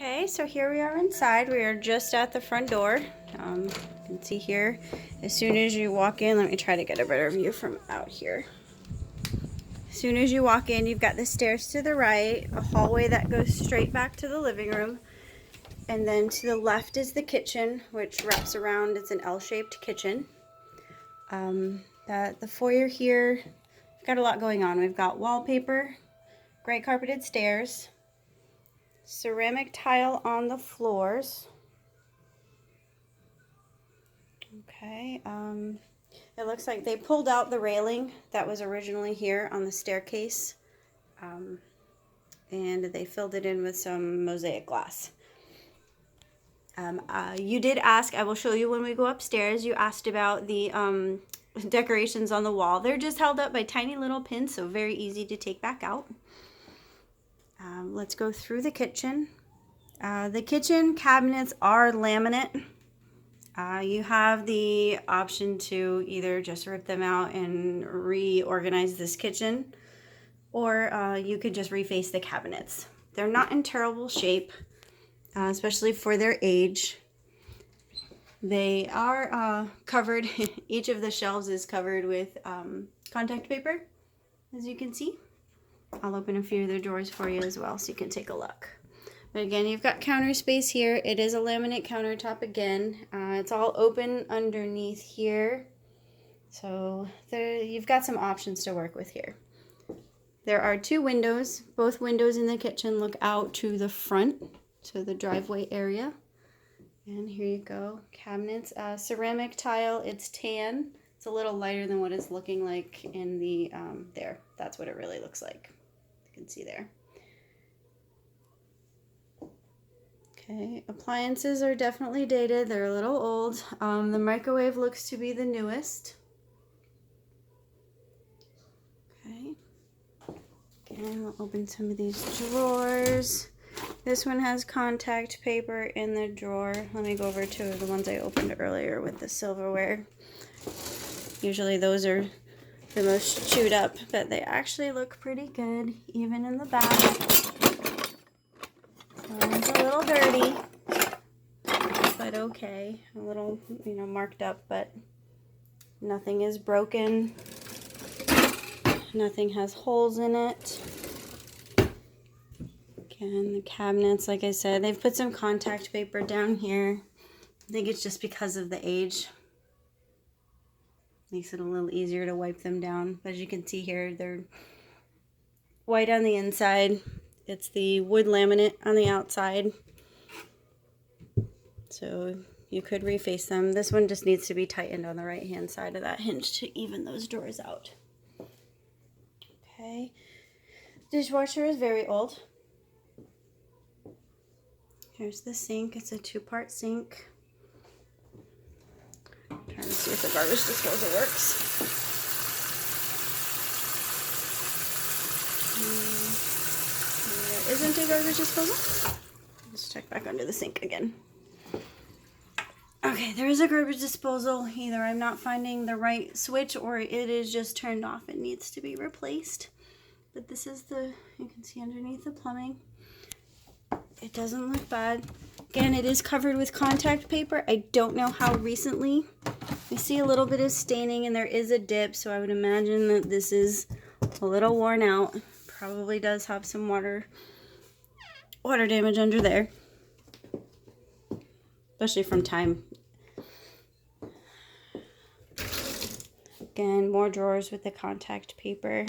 Okay, so here we are inside. We are just at the front door. You can see here, as soon as you walk in, let me try to get a better view from out here. As soon as you walk in, you've got the stairs to the right, a hallway that goes straight back to the living room, and then to the left is the kitchen, which wraps around. It's an L-shaped kitchen. The foyer here, we've got a lot going on. We've got wallpaper, gray carpeted stairs, ceramic tile on the floors. Okay, it looks like they pulled out the railing that was originally here on the staircase, and they filled it in with some mosaic glass. You did ask, I will show you when we go upstairs, you asked about the decorations on the wall. They're just held up by tiny little pins, so very easy to take back out. Let's go through the kitchen. The kitchen cabinets are laminate. You have the option to either just rip them out and reorganize this kitchen, or you could just reface the cabinets. They're not in terrible shape, especially for their age. They are covered, each of the shelves is covered with contact paper, as you can see. I'll open a few of the drawers for you as well so you can take a look. But again, you've got counter space here. It is a laminate countertop again. It's all open underneath here. So you've got some options to work with here. There are two windows. Both windows in the kitchen look out to the front, to the driveway area. And here you go, cabinets, ceramic tile, it's tan. It's a little lighter than what it's looking like in the, there. That's what it really looks like. You can see there. Okay, appliances are definitely dated. They're a little old. The microwave looks to be the newest. Okay. Again, we'll open some of these drawers. This one has contact paper in the drawer. Let me go over to the ones I opened earlier with the silverware. Usually those are the most chewed up, but they actually look pretty good, even in the back. It's a little dirty, but okay. A little, marked up, but nothing is broken. Nothing has holes in it. Again, the cabinets, like I said, they've put some contact paper down here. I think it's just because of the age. Makes it a little easier to wipe them down. As you can see here, they're white on the inside. It's the wood laminate on the outside. So you could reface them. This one just needs to be tightened on the right hand side of that hinge to even those doors out. Okay. Dishwasher is very old. Here's the sink. It's a two-part sink. Trying to see if the garbage disposal works. There isn't a garbage disposal. Let's check back under the sink again. Okay, there is a garbage disposal. Either I'm not finding the right switch or it is just turned off and needs to be replaced. But this is you can see underneath the plumbing. It doesn't look bad. Again, it is covered with contact paper. I don't know how recently. I see a little bit of staining and there is a dip, so I would imagine that this is a little worn out. Probably does have some water damage under there, especially from time. Again, more drawers with the contact paper.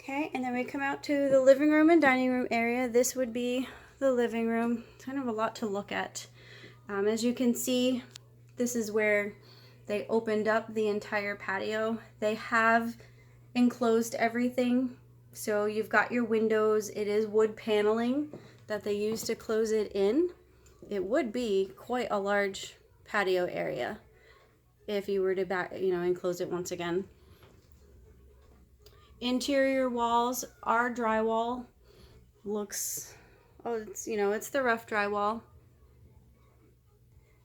Okay, and then we come out to the living room and dining room area. This would be the living room. It's kind of a lot to look at. As you can see, this is where they opened up the entire patio. They have enclosed everything. So you've got your windows. It is wood paneling that they use to close it in. It would be quite a large patio area if you were to enclose it once again. Interior walls are drywall. Looks, it's the rough drywall.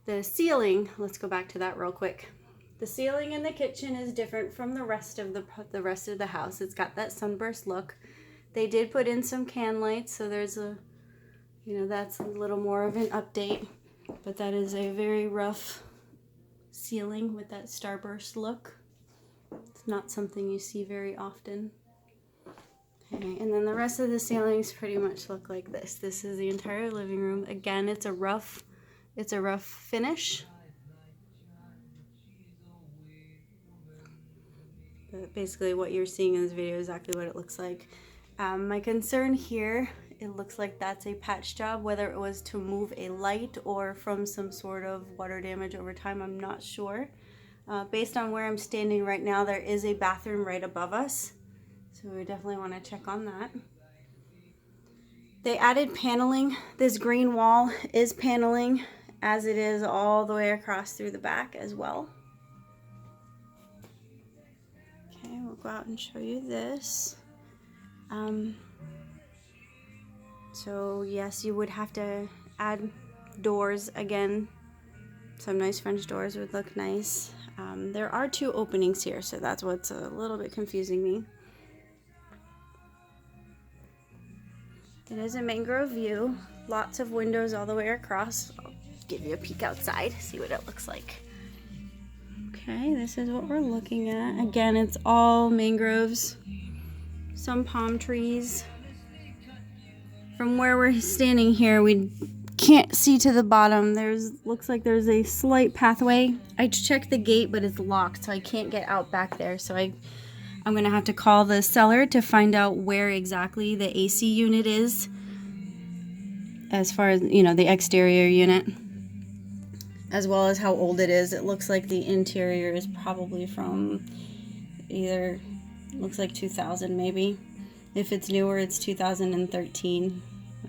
The ceiling, let's go back to that real quick. The ceiling in the kitchen is different from the rest of the house. It's got that sunburst look. They did put in some can lights, so there's a You know, that's a little more of an update, but that is a very rough ceiling with that starburst look. It's not something you see very often. Okay, and then the rest of the ceilings pretty much look like this. This is the entire living room. Again, it's a rough finish. But basically what you're seeing in this video is exactly what it looks like. My concern here, it looks like that's a patch job, whether it was to move a light or from some sort of water damage over time, I'm not sure. Based on where I'm standing right now, there is a bathroom right above us, so we definitely want to check on that. They added paneling. This green wall is paneling, as it is all the way across through the back as well. Okay, we'll go out and show you this. So yes, you would have to add doors again. Some nice French doors would look nice. There are 2 openings here, so that's what's a little bit confusing me. It is a mangrove view. Lots of windows all the way across. I'll give you a peek outside, see what it looks like. Okay, this is what we're looking at. Again, it's all mangroves, some palm trees. From where we're standing here, we can't see to the bottom. Looks like there's a slight pathway. I checked the gate, but it's locked, so I can't get out back there. So I'm gonna have to call the seller to find out where exactly the AC unit is, as far as, you know, the exterior unit, as well as how old it is. It looks like the interior is probably from either, looks like 2000 maybe. If it's newer, it's 2013.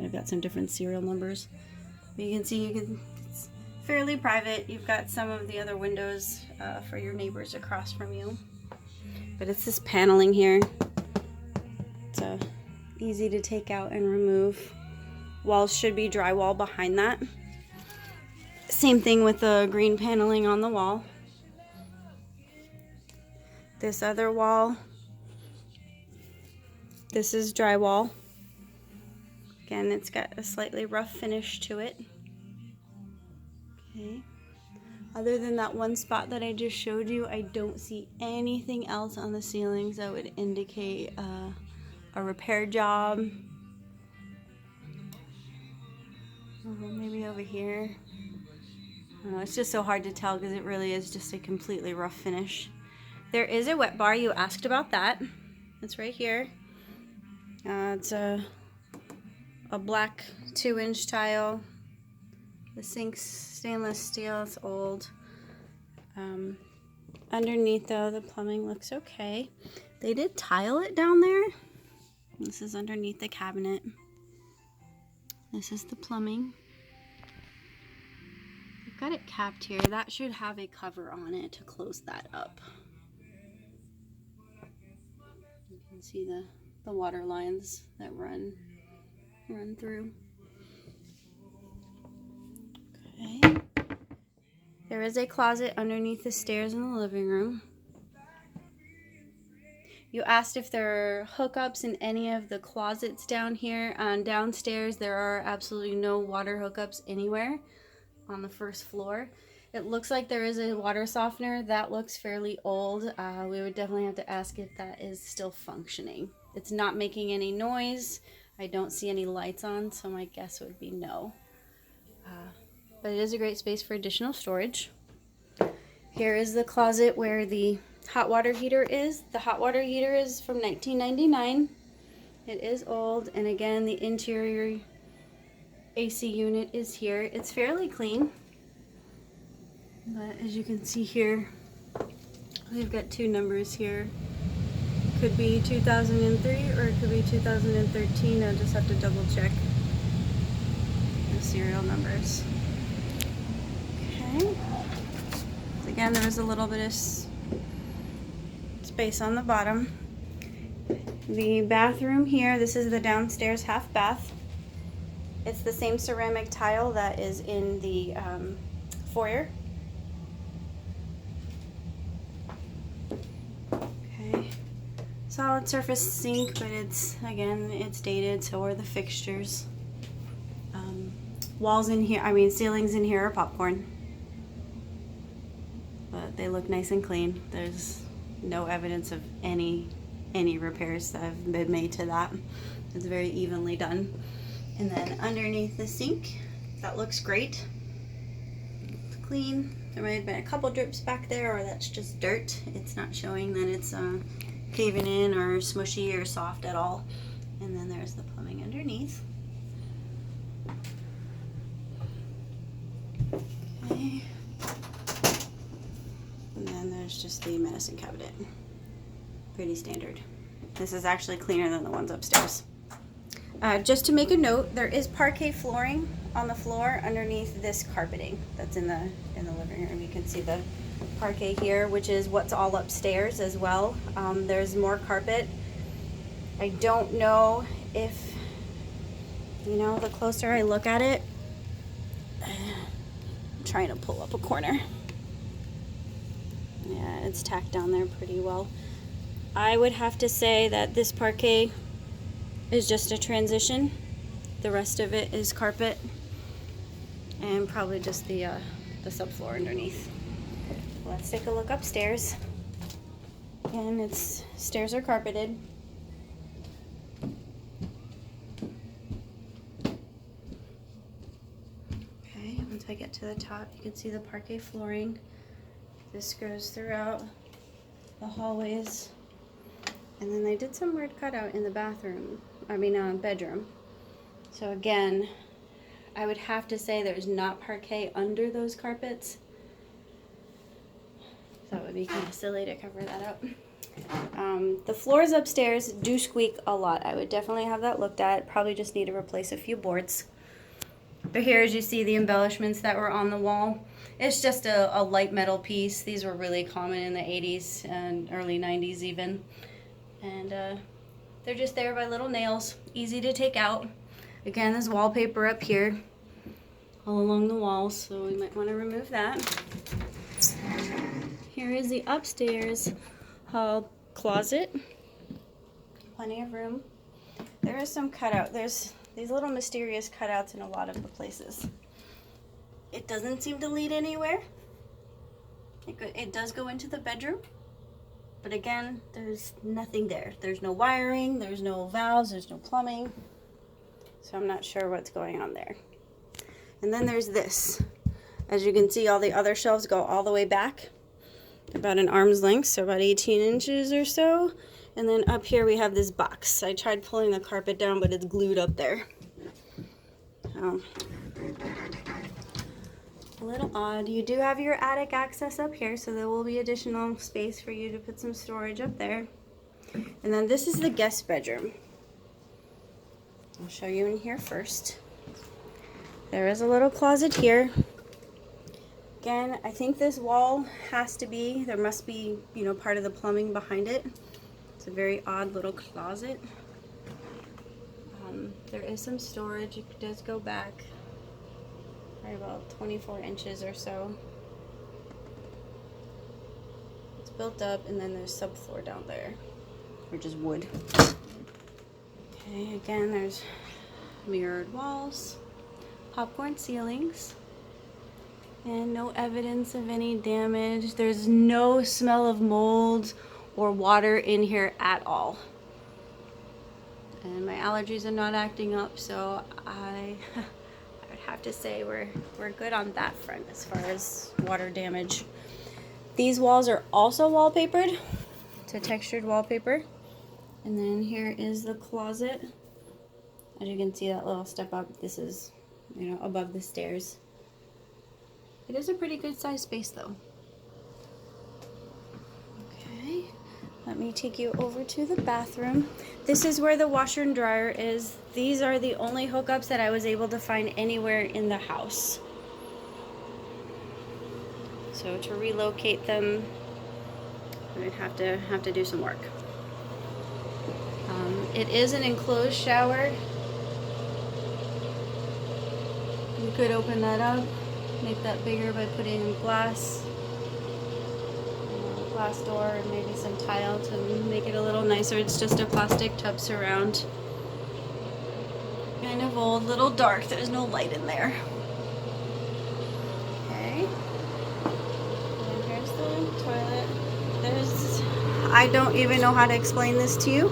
I've got some different serial numbers. But you can see it's fairly private. You've got some of the other windows for your neighbors across from you. But it's this paneling here. It's easy to take out and remove. Walls should be drywall behind that. Same thing with the green paneling on the wall. This other wall, this is drywall. Again, it's got a slightly rough finish to it. Okay. Other than that one spot that I just showed you, I don't see anything else on the ceilings that would indicate a repair job. Maybe over here. I don't know, it's just so hard to tell because it really is just a completely rough finish. There is a wet bar. You asked about that. It's right here. It's a black 2-inch tile. The sink's stainless steel. It's old. Underneath, though, the plumbing looks okay. They did tile it down there. This is underneath the cabinet. This is the plumbing. I've got it capped here. That should have a cover on it to close that up. You can see the water lines that run through. Okay. There is a closet underneath the stairs in the living room. You asked if there are hookups in any of the closets down here. Downstairs, there are absolutely no water hookups anywhere on the first floor. It looks like there is a water softener. That looks fairly old. We would definitely have to ask if that is still functioning. It's not making any noise. I don't see any lights on, so my guess would be no. But it is a great space for additional storage. Here is the closet where the hot water heater is. The hot water heater is from 1999. It is old, and again, the interior AC unit is here. It's fairly clean, but as you can see here, we've got 2 numbers here. Could be 2003 or it could be 2013. I'll just have to double check the serial numbers. Okay. Again, there was a little bit of space on the bottom. The bathroom here, this is the downstairs half bath. It's the same ceramic tile that is in the foyer. Okay. Solid surface sink, but it's dated, so are the fixtures. Walls in here, I mean ceilings in here are popcorn. But they look nice and clean. There's no evidence of any repairs that have been made to that. It's very evenly done. And then underneath the sink, that looks great. It's clean. There might have been a couple drips back there, or that's just dirt. It's not showing that it's caving in or smushy or soft at all. And then there's the plumbing underneath. Okay. And then there's just the medicine cabinet. Pretty standard. This is actually cleaner than the ones upstairs. Just to make a note, there is parquet flooring on the floor underneath this carpeting that's in the living room. You can see the parquet here, which is what's all upstairs as well. There's more carpet. I don't know if, you know, the closer I look at it, I'm trying to pull up a corner. Yeah, it's tacked down there pretty well. I would have to say that this parquet is just a transition. The rest of it is carpet and probably just the subfloor underneath. Let's take a look upstairs. Again, stairs are carpeted. Okay, once I get to the top, you can see the parquet flooring. This goes throughout the hallways. And then they did some weird cutout in the bedroom. So again, I would have to say there's not parquet under those carpets. So it would be kind of silly to cover that up. The floors upstairs do squeak a lot. I would definitely have that looked at. Probably just need to replace a few boards. But here, as you see, the embellishments that were on the wall. It's just a light metal piece. These were really common in the 80s and early 90s even. And they're just there by little nails, easy to take out. Again, there's wallpaper up here all along the walls, so we might want to remove that. Here is the upstairs hall closet. Plenty of room. There is some cutout. There's these little mysterious cutouts in a lot of the places. It doesn't seem to lead anywhere. It does go into the bedroom. But again, there's nothing there. There's no wiring, there's no valves, there's no plumbing. So I'm not sure what's going on there. And then there's this. As you can see, all the other shelves go all the way back, about an arm's length, so about 18 inches or so. And then up here we have this box. I tried pulling the carpet down, but it's glued up there. A little odd. You do have your attic access up here, so there will be additional space for you to put some storage up there. And then this is the guest bedroom. I'll show you in here first. There is a little closet here. Again, I think this wall there must be, you know, part of the plumbing behind it. It's a very odd little closet. There is some storage. It does go back about 24 inches or so. It's built up, and then there's subfloor down there, which is wood. Okay, again, there's mirrored walls, popcorn ceilings, and no evidence of any damage. There's no smell of mold or water in here at all. And my allergies are not acting up, so I would have to say we're good on that front as far as water damage. These walls are also wallpapered. It's a textured wallpaper. And then here is the closet. As you can see, that little step up, this is, you know, above the stairs. It is a pretty good sized space though. Okay, let me take you over to the bathroom. This is where the washer and dryer is. These are the only hookups that I was able to find anywhere in the house. So to relocate them, I would have to do some work. It is an enclosed shower. You could open that up, make that bigger by putting in glass door and maybe some tile to make it a little nicer. It's just a plastic tub surround. And kind of old, little dark. There's no light in there. Okay. And here's the toilet. I don't even know how to explain this to you.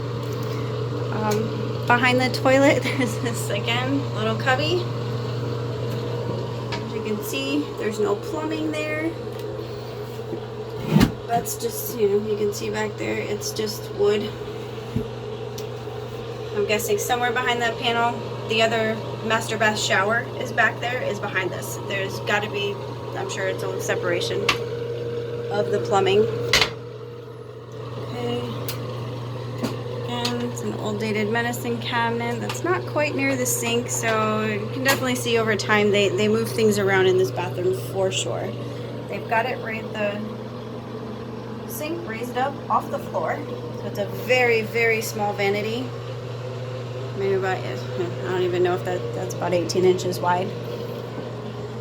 Behind the toilet, there's this, again, little cubby. As you can see, there's no plumbing there. That's just, you can see back there, it's just wood. I'm guessing somewhere behind that panel, the other master bath shower is back there, is behind this. There's got to be, I'm sure, its own separation of the plumbing. Okay. And it's an old dated medicine cabinet that's not quite near the sink, so you can definitely see over time they move things around in this bathroom for sure. They've got it right, the sink raised up off the floor, so it's a very, very small vanity. Maybe about, I don't even know if that's about 18 inches wide.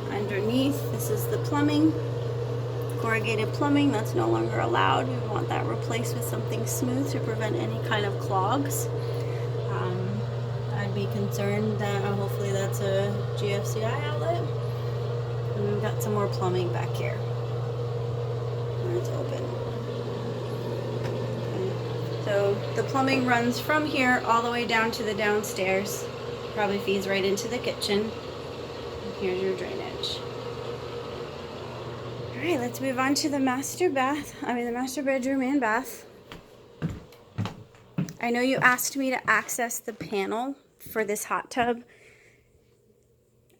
Underneath, this is the plumbing. Corrugated plumbing, that's no longer allowed. We want that replaced with something smooth to prevent any kind of clogs. I'd be concerned that hopefully that's a GFCI outlet. And we've got some more plumbing back here. And it's open. So the plumbing runs from here all the way down to the downstairs. Probably feeds right into the kitchen. And here's your drainage. All right, let's move on to the master bedroom and bath. I know you asked me to access the panel for this hot tub.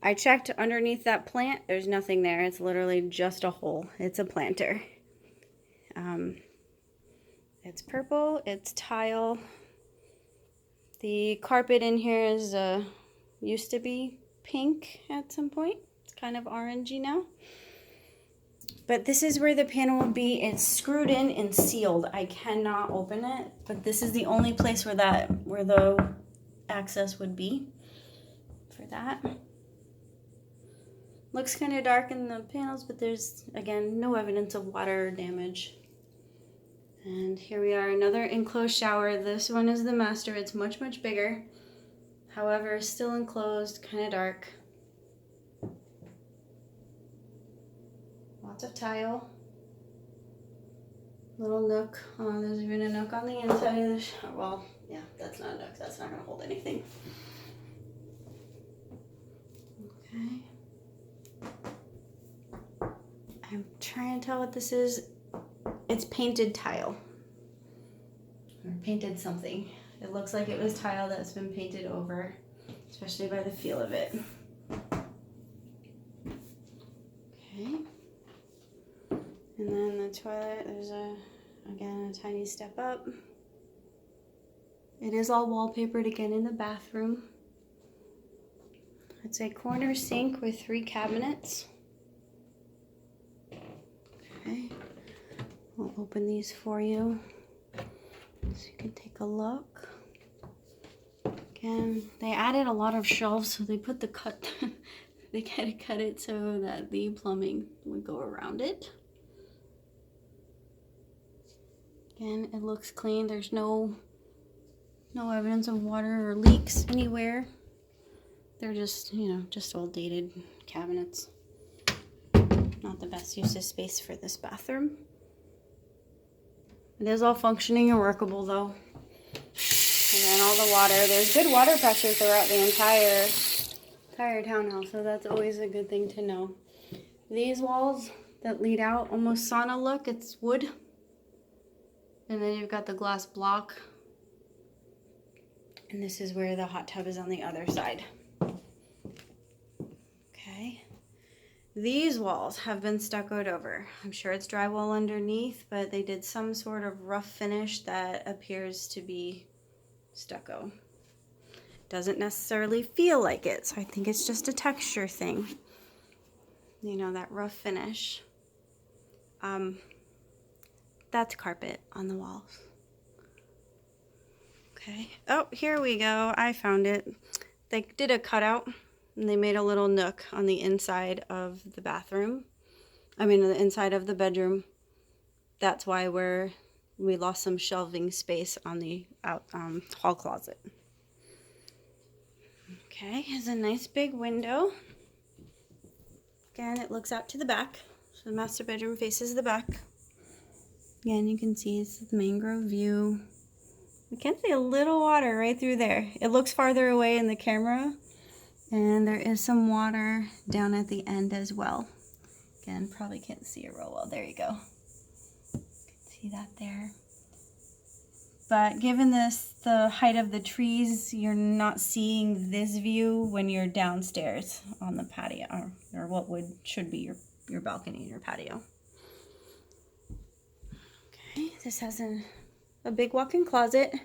I checked underneath that plant. There's nothing there. It's literally just a hole. It's a planter. It's purple, it's tile. The carpet in here is used to be pink at some point. It's kind of orangey now. But this is where the panel will be. It's screwed in and sealed. I cannot open it, but this is the only place where the access would be for that. Looks kind of dark in the panels, but there's, again, no evidence of water damage. And here we are, another enclosed shower. This one is the master. It's much, much bigger. However, still enclosed, kind of dark. Lots of tile. Little nook. There's even a nook on the inside of the shower. Well, yeah, that's not a nook. That's not going to hold anything. Okay. I'm trying to tell what this is. It's painted tile, or painted something. It looks like it was tile that's been painted over, especially by the feel of it. Okay. And then the toilet, there's again, a tiny step up. It is all wallpapered again in the bathroom. It's a corner sink with 3 cabinets. Okay. I'll open these for you so you can take a look. Again, they added a lot of shelves, so they put the they kind of cut it so that the plumbing would go around it. Again, it looks clean. There's no evidence of water or leaks anywhere. They're just, just old dated cabinets. Not the best use of space for this bathroom. It is all functioning and workable though. And then all the water, there's good water pressure throughout the entire townhouse, so that's always a good thing to know. These walls that lead out, almost sauna look, it's wood. And then you've got the glass block. And this is where the hot tub is on the other side. Okay. These walls have been stuccoed over. I'm sure it's drywall underneath, but they did some sort of rough finish that appears to be stucco. Doesn't necessarily feel like it, so I think it's just a texture thing. That rough finish. That's carpet on the walls. Okay. Oh, here we go. I found it. They did a cutout. And they made a little nook on the inside of the bathroom. The inside of the bedroom. That's why we lost some shelving space on the hall closet. Okay, here's a nice big window. Again, it looks out to the back. So the master bedroom faces the back. Again, you can see it's the mangrove view. We can see a little water right through there. It looks farther away in the camera, and there is some water down at the end as well. Again, probably can't see it real well. There you go. See that there. But given the height of the trees, you're not seeing this view when you're downstairs on the patio, or what should be your balcony and your patio. Okay, this has a big walk-in closet.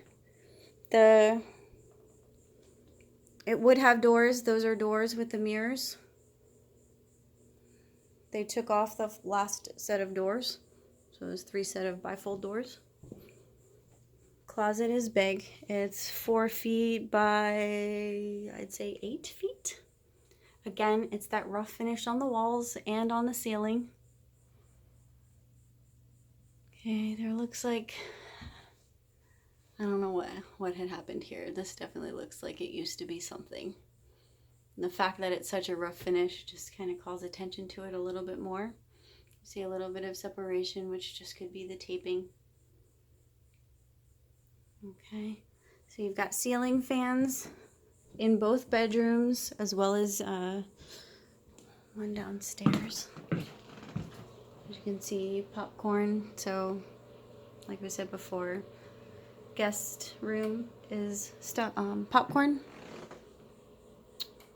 It would have doors. Those are doors with the mirrors. They took off the last set of doors, so there's 3 sets of bifold doors. Closet is big. It's 4 feet by, I'd say 8 feet. Again, it's that rough finish on the walls and on the ceiling. Okay, there looks like, I don't know what had happened here. This definitely looks like it used to be something. And the fact that it's such a rough finish just kind of calls attention to it a little bit more. You see a little bit of separation, which just could be the taping. Okay, so you've got ceiling fans in both bedrooms, as well as one downstairs. As you can see, popcorn. So, like we said before, guest room is popcorn.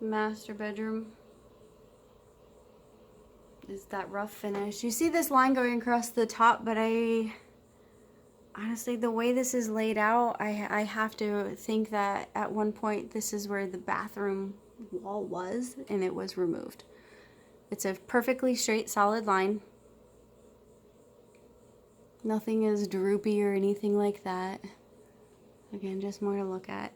Master bedroom is that rough finish. You see this line going across the top, but honestly, the way this is laid out, I have to think that at one point this is where the bathroom wall was and it was removed. It's a perfectly straight, solid line. Nothing is droopy or anything like that. Again, just more to look at.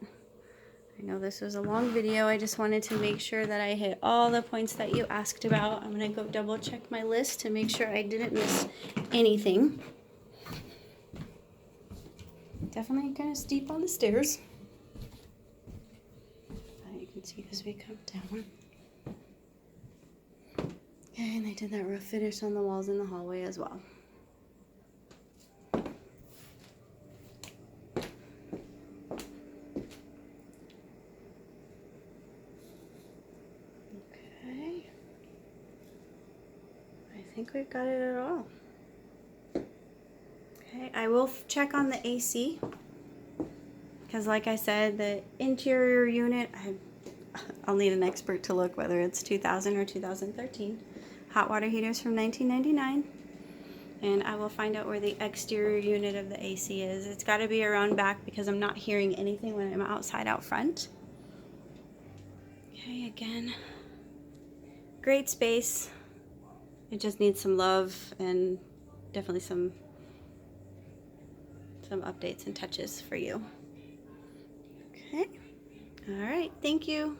I know this was a long video. I just wanted to make sure that I hit all the points that you asked about. I'm going to go double check my list to make sure I didn't miss anything. Definitely kind of steep on the stairs. You can see as we come down. Okay, and they did that rough finish on the walls in the hallway as well. Okay. I think we've got it at all. Okay, I will check on the AC, because like I said, the interior unit, I'll need an expert to look whether it's 2000 or 2013. Hot water heaters from 1999. And I will find out where the exterior unit of the AC is. It's got to be around back because I'm not hearing anything when I'm outside out front. Okay, again, great space. It just needs some love and definitely some updates and touches for you. Okay, all right, thank you.